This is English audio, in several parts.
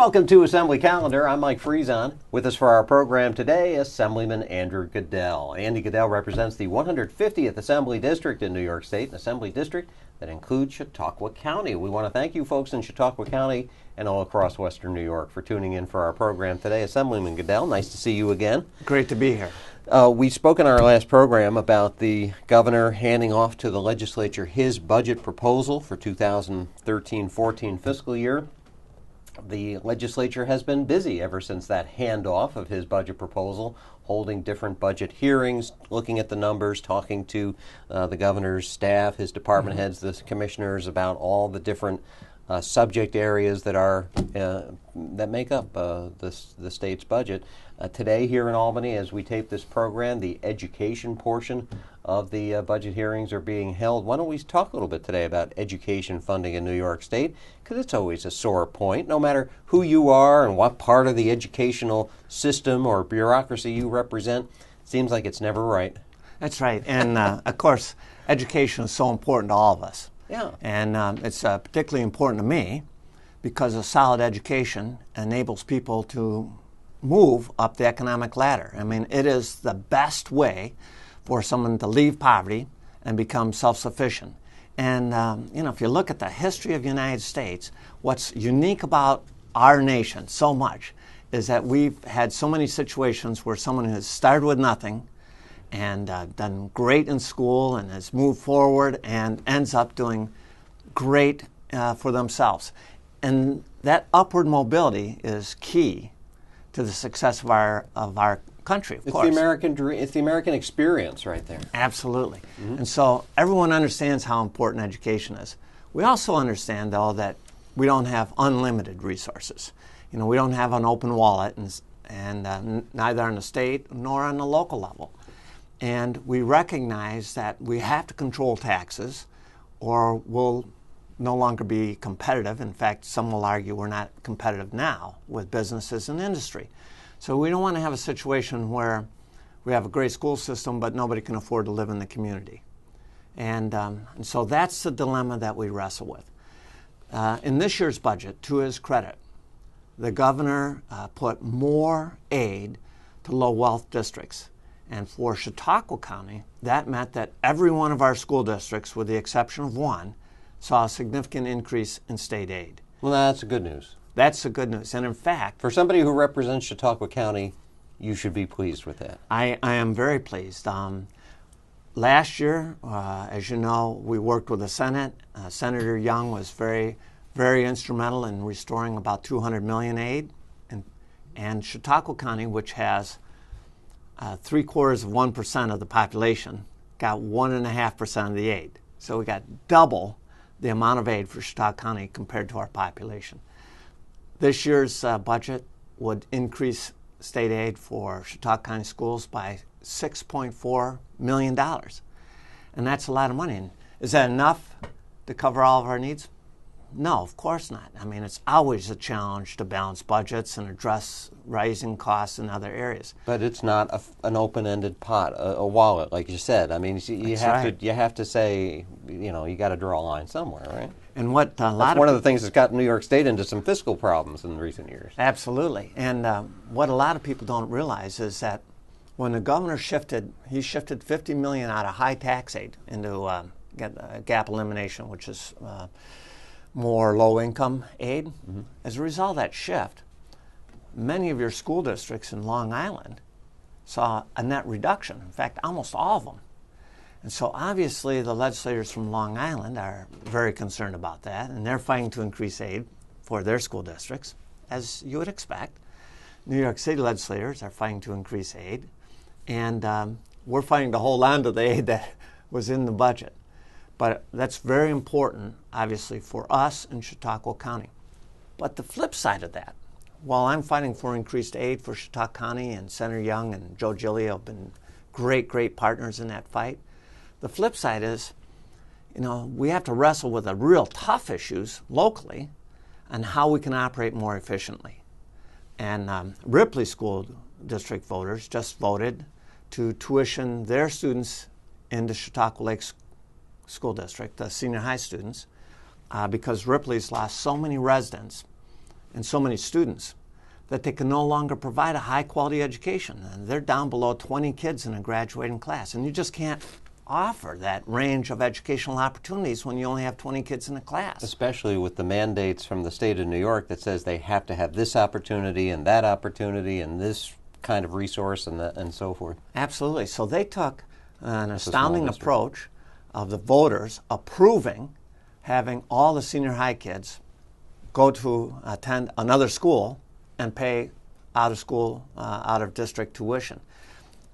Welcome to Assembly Calendar. I'm Mike Friesen. With us for our program today, Assemblyman Andrew Goodell. Andy Goodell represents the 150th Assembly District in New York State, an Assembly District that includes Chautauqua County. We want to thank you folks in Chautauqua County and all across Western New York for tuning in for our program today. Assemblyman Goodell, nice to see you again. Great to be here. We spoke in our last program about the governor handing off to the legislature his budget proposal for 2013-14 fiscal year. The legislature has been busy ever since that handoff of his budget proposal, holding different budget hearings, looking at the numbers, talking to the governor's staff, his department heads, the commissioners about all the different subject areas that are that make up the state's budget. Today here in Albany, as we tape this program, the education portion of the budget hearings are being held. Why don't we talk a little bit today about education funding in New York State? Because it's always a sore point, no matter who you are and what part of the educational system or bureaucracy you represent. It seems like it's never right. That's right. And of course, education is so important to all of us. Yeah. And it's particularly important to me because a solid education enables people to move up the economic ladder. I mean, it is the best way for someone to leave poverty and become self-sufficient. And, if you look at the history of the United States, what's unique about our nation so much is that we've had so many situations where someone has started with nothing and done great in school and has moved forward and ends up doing great for themselves. And that upward mobility is key to the success of our country, of course. It's the American experience right there. Absolutely. And so everyone understands how important education is. We also understand, though, that we don't have unlimited resources. We don't have an open wallet, and neither on the state nor on the local level. And we recognize that we have to control taxes or we'll no longer be competitive. In fact, some will argue we're not competitive now with businesses and industry. So we don't want to have a situation where we have a great school system but nobody can afford to live in the community. And so that's the dilemma that we wrestle with. In this year's budget, to his credit, the governor put more aid to low-wealth districts. And for Chautauqua County, that meant that every one of our school districts, with the exception of one, saw a significant increase in state aid. Well, that's the good news. That's the good news. And in fact, For somebody who represents Chautauqua County, you should be pleased with that. I am very pleased. Last year, as you know, we worked with the Senate. Senator Young was very, very instrumental in restoring about $200 million aid. And Chautauqua County, which has 0.75% of the population, got 1.5% of the aid. So we got double the amount of aid for Chautauqua County compared to our population. This year's budget would increase state aid for Chautauqua County schools by $6.4 million. And that's a lot of money. And is that enough to cover all of our needs? No, of course not. I mean, it's always a challenge to balance budgets and address rising costs in other areas. But it's not an open-ended pot, a wallet, like you said. I mean, you have to say, you got to draw a line somewhere, right? And what That's one of the things that's gotten New York State into some fiscal problems in recent years. Absolutely. And what a lot of people don't realize is that when the governor he shifted $50 million out of high tax aid into gap elimination, which is more low-income aid. As a result of that shift, many of your school districts in Long Island saw a net reduction. In fact, almost all of them. And so obviously the legislators from Long Island are very concerned about that, and they're fighting to increase aid for their school districts, as you would expect. New York City legislators are fighting to increase aid, and we're fighting to hold on to the aid that was in the budget. But that's very important, obviously, for us in Chautauqua County. But the flip side of that, while I'm fighting for increased aid for Chautauqua County, and Senator Young and Joe Giglio have been great, great partners in that fight, the flip side is, we have to wrestle with the real tough issues locally on how we can operate more efficiently. And Ripley School District voters just voted to tuition their students into Chautauqua Lakes School District, the senior high students, because Ripley's lost so many residents and so many students that they can no longer provide a high-quality education. And they're down below 20 kids in a graduating class. And you just can't offer that range of educational opportunities when you only have 20 kids in a class. Especially with the mandates from the state of New York that says they have to have this opportunity and this kind of resource and so forth. Absolutely. So they took an astounding approach of the voters approving having all the senior high kids go to attend another school and pay out-of-school, out-of-district tuition.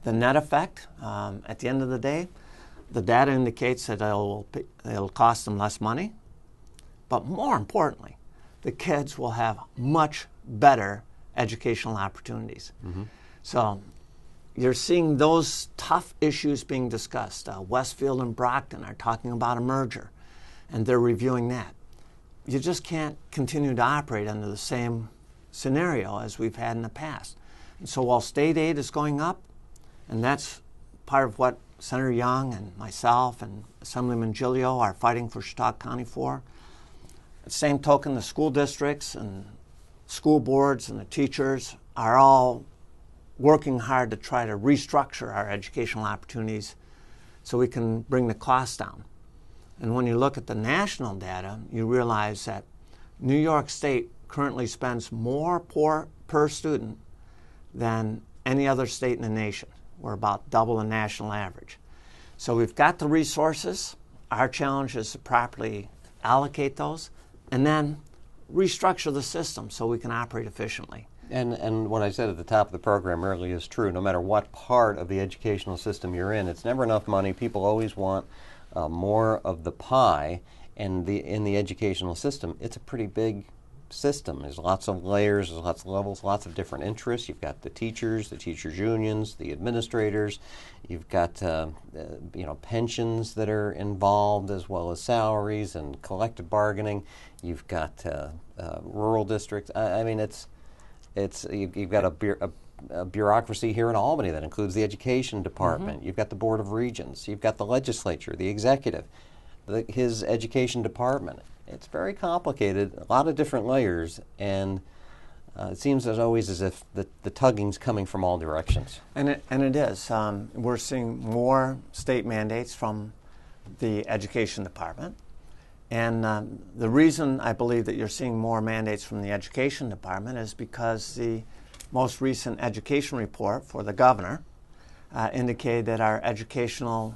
The net effect, at the end of the day, the data indicates that it'll cost them less money, but more importantly, the kids will have much better educational opportunities. Mm-hmm. So you're seeing those tough issues being discussed. Westfield and Brockton are talking about a merger, and they're reviewing that. You just can't continue to operate under the same scenario as we've had in the past. And so while state aid is going up, and that's part of what Senator Young and myself and Assemblyman Giglio are fighting for Chautauqua County for, at the same token, the school districts and school boards and the teachers are all working hard to try to restructure our educational opportunities so we can bring the costs down. And when you look at the national data, you realize that New York State currently spends more per student than any other state in the nation. We're about double the national average. So we've got the resources. Our challenge is to properly allocate those and then restructure the system so we can operate efficiently. And what I said at the top of the program earlier is true. No matter what part of the educational system you're in, it's never enough money. People always want more of the pie. And in the educational system, it's a pretty big system. There's lots of layers, there's lots of levels, lots of different interests. You've got the teachers unions, the administrators. You've got pensions that are involved, as well as salaries and collective bargaining. You've got rural districts. I mean, you've got a bureaucracy here in Albany that includes the education department. Mm-hmm. You've got the Board of Regents. You've got the legislature, the executive, his education department. It's very complicated, a lot of different layers, and it seems as always as if the tugging's coming from all directions. And it is. We're seeing more state mandates from the education department. And the reason I believe that you're seeing more mandates from the education department is because the most recent education report for the governor indicated that our educational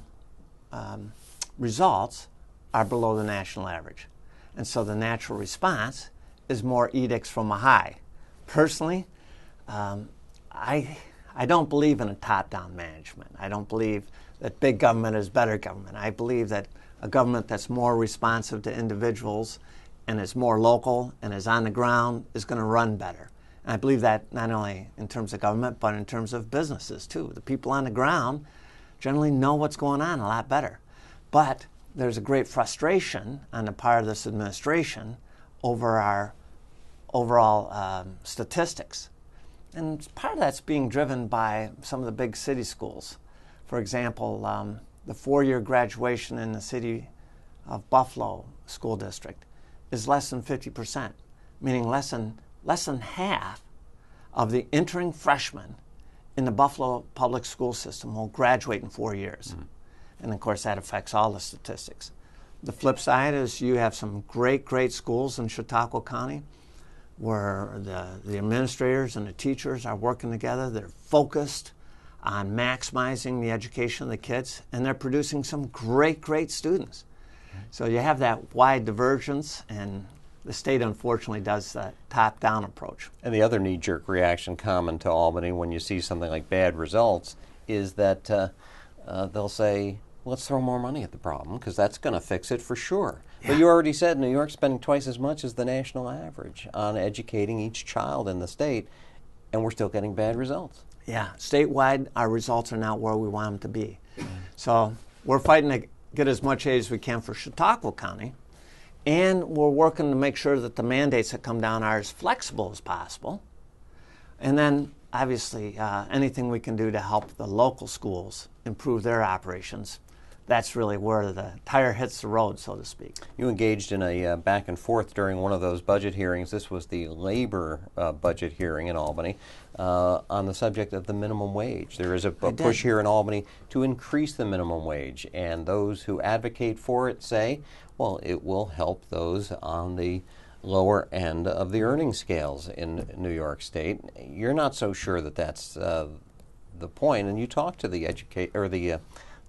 results are below the national average. And so the natural response is more edicts from a high. Personally, I don't believe in a top-down management. I don't believe that big government is better government. I believe that a government that's more responsive to individuals and is more local and is on the ground is going to run better. And I believe that not only in terms of government, but in terms of businesses too. The people on the ground generally know what's going on a lot better. But there's a great frustration on the part of this administration over our overall statistics. And part of that's being driven by some of the big city schools. For example, the four-year graduation in the city of Buffalo School District is less than 50%, meaning less than half of the entering freshmen in the Buffalo public school system will graduate in 4 years. Mm-hmm. And of course, that affects all the statistics. The flip side is you have some great schools in Chautauqua County where the administrators and the teachers are working together. They're focused on maximizing the education of the kids, and they're producing some great students. Okay. So you have that wide divergence, and the state unfortunately does that top-down approach. And the other knee-jerk reaction common to Albany when you see something like bad results is that they'll say, let's throw more money at the problem because that's going to fix it for sure. Yeah. But you already said New York's spending twice as much as the national average on educating each child in the state, and we're still getting bad results. Yeah, statewide, our results are not where we want them to be. So we're fighting to get as much aid as we can for Chautauqua County, and we're working to make sure that the mandates that come down are as flexible as possible. And then, obviously, anything we can do to help the local schools improve their operations that's really where the tire hits the road, so to speak. You engaged in a back and forth during one of those budget hearings. This was the labor budget hearing in Albany on the subject of the minimum wage. There is a push here in Albany to increase the minimum wage, and those who advocate for it say, well, it will help those on the lower end of the earning scales in New York State. You're not so sure that that's the point, and you talked to the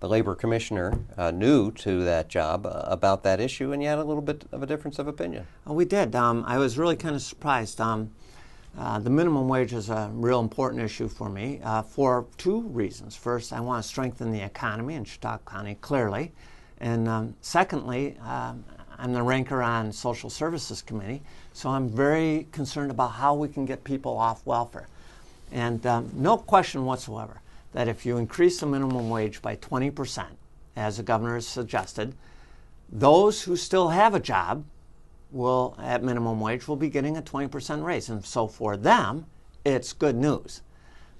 the labor commissioner, new to that job, about that issue, and you had a little bit of a difference of opinion. We did. I was really kind of surprised. The minimum wage is a real important issue for me for two reasons. First, I want to strengthen the economy in Chautauqua County, clearly. And secondly, I'm the ranker on Social Services Committee, so I'm very concerned about how we can get people off welfare. And no question whatsoever that if you increase the minimum wage by 20%, as the governor has suggested, those who still have a job will, at minimum wage, will be getting a 20% raise. And so for them, it's good news.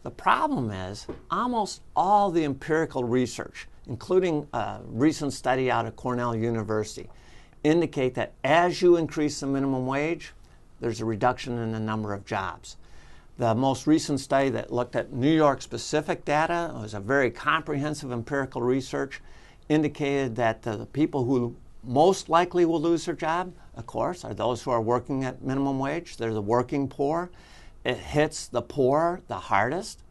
The problem is almost all the empirical research, including a recent study out of Cornell University, indicate that as you increase the minimum wage, there's a reduction in the number of jobs. The most recent study that looked at New York-specific data, it was a very comprehensive empirical research, indicated that the people who most likely will lose their job, of course, are those who are working at minimum wage. They're the working poor. It hits the poor the hardest.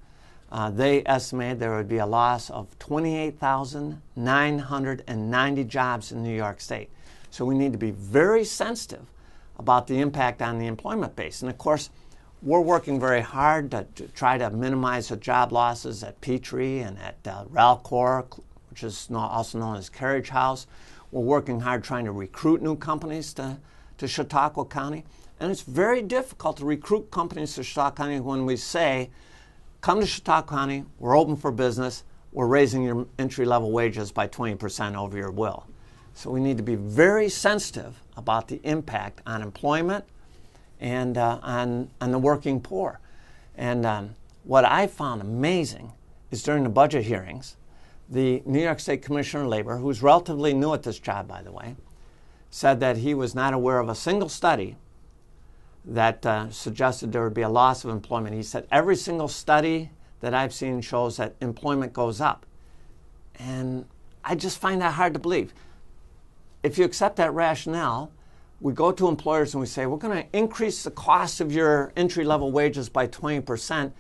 They estimated there would be a loss of 28,990 jobs in New York State. So we need to be very sensitive about the impact on the employment base. And of course, we're working very hard to try to minimize the job losses at Petrie and at Ralcor, which is also known as Carriage House. We're working hard trying to recruit new companies to Chautauqua County. And it's very difficult to recruit companies to Chautauqua County when we say, come to Chautauqua County, we're open for business, we're raising your entry-level wages by 20% over your will. So we need to be very sensitive about the impact on employment and on the working poor. And what I found amazing is during the budget hearings, the New York State Commissioner of Labor, who's relatively new at this job, by the way, said that he was not aware of a single study that suggested there would be a loss of employment. He said every single study that I've seen shows that employment goes up. And I just find that hard to believe. If you accept that rationale, we go to employers and we say, we're going to increase the cost of your entry-level wages by 20%.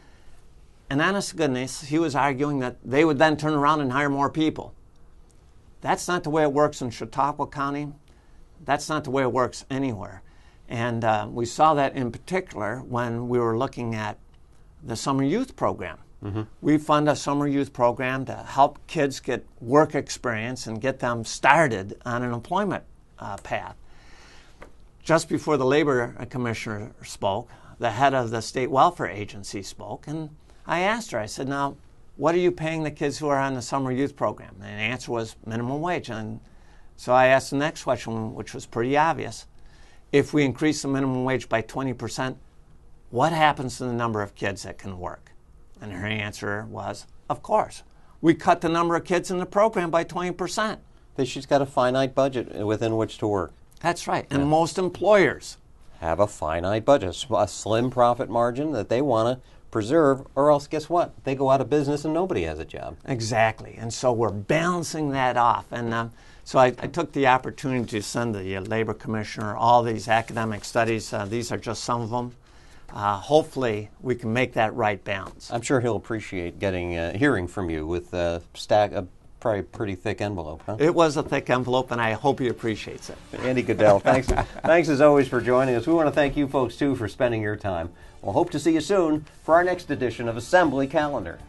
And honest to goodness, he was arguing that they would then turn around and hire more people. That's not the way it works in Chautauqua County. That's not the way it works anywhere. And we saw that in particular when we were looking at the summer youth program. Mm-hmm. We fund a summer youth program to help kids get work experience and get them started on an employment path. Just before the labor commissioner spoke, the head of the state welfare agency spoke, and I asked her, I said, now, what are you paying the kids who are on the summer youth program? And the answer was minimum wage. And so I asked the next question, which was pretty obvious. If we increase the minimum wage by 20%, what happens to the number of kids that can work? And her answer was, of course. We cut the number of kids in the program by 20%. She's got a finite budget within which to work. That's right. And most employers have a finite budget, a slim profit margin that they want to preserve, or else guess what? They go out of business and nobody has a job. Exactly. And so we're balancing that off. And so I took the opportunity to send the labor commissioner all these academic studies. These are just some of them. Hopefully we can make that right balance. I'm sure he'll appreciate hearing from you with a probably a pretty thick envelope, huh? It was a thick envelope, and I hope he appreciates it. Andy Goodell, thanks as always for joining us. We want to thank you folks, too, for spending your time. We'll hope to see you soon for our next edition of Assembly Calendar.